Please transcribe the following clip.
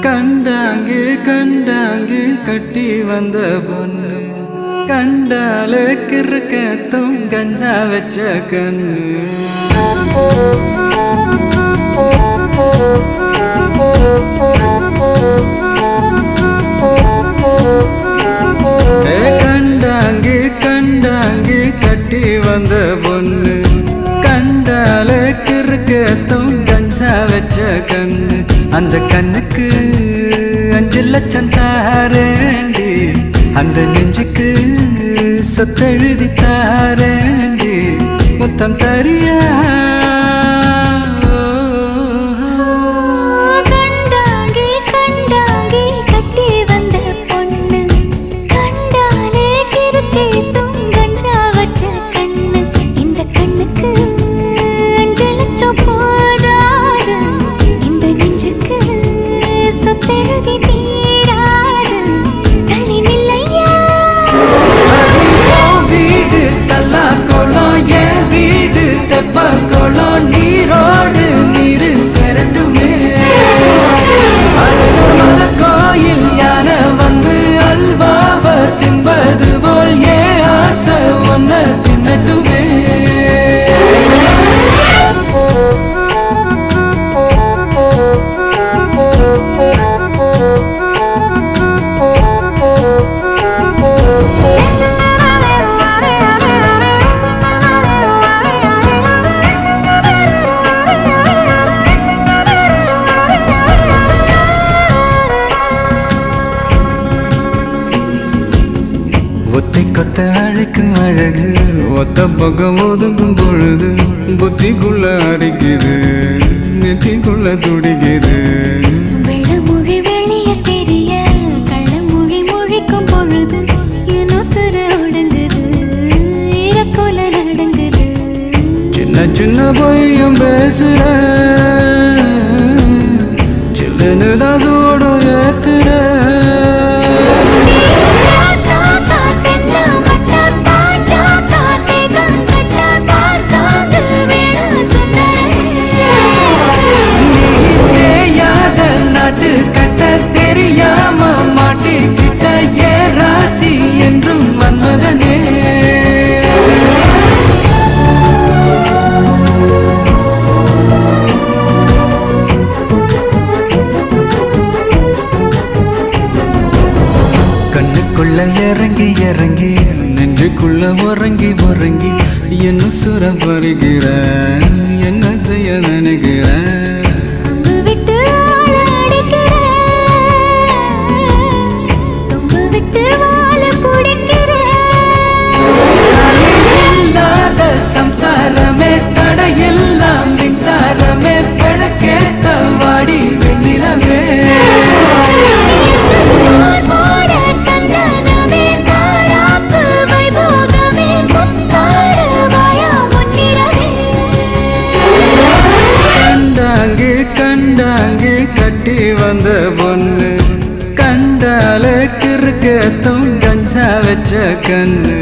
கண்டாங்கு கண்டாங்கு கட்டி வந்த பொண்ணு கண்டால கிறுக்கத்தும் கஞ்சா வச்ச கண்ணு கண்டாங்கு கண்டாங்கு கட்டி வந்த பொண்ணு கண்டால கிறுக்கத்தும் கஞ்சா வச்ச கண்ணு அந்த கண்ணுக்கு 5 லட்சம் தாரேண்டி அந்த நெஞ்சுக்கு சொத்தெழுதி தாரேண்டி முத்தம் தரியா நீரோடு நீரு செரட்டுமே அழகு மல கோயில் யானை வந்து அல்வாவ தின்பது போல் ஏ ஆசை ஒன்ன தின்னட்டுமே ஒத்தை கொத்த அழைக்கும் அழகு ஒத்த பக்கம் ஒதுங்கும் பொழுது புத்திக்குள்ள அரிக்குது நெத்திக்குள்ள துடிக்குது வெள்ளமொழி வெளிய தெரிய கள்ளமொழி மொழிக்கும் பொழுது ஏனோ சிறு உடங்குது இறக்கோல நடங்குது சின்ன சின்ன பொய்யும் பேசுற சில்லுன்னு தான் சூடு ஏத்துற தெரியாம மாட்டிக்கிட்ட ஏ ராசி என்றும் மன்மதனே கண்ணுக்குள்ள இறங்கி இறங்கி நெஞ்சுக்குள்ள உறங்கி உறங்கி என்ன சுர பறிகிற என்ன செய்ய நினைக்கிற சம்சாரமே தடையெல்லாம் மின்சாரமே பெணக்கேத்த வாடி வெண்ணிலவே கண்டாங்கு கண்டாங்கு கட்டி வந்த பொண்ணு கண்டால கிறுக்கத்தும் கஞ்சா வச்ச கண்ணு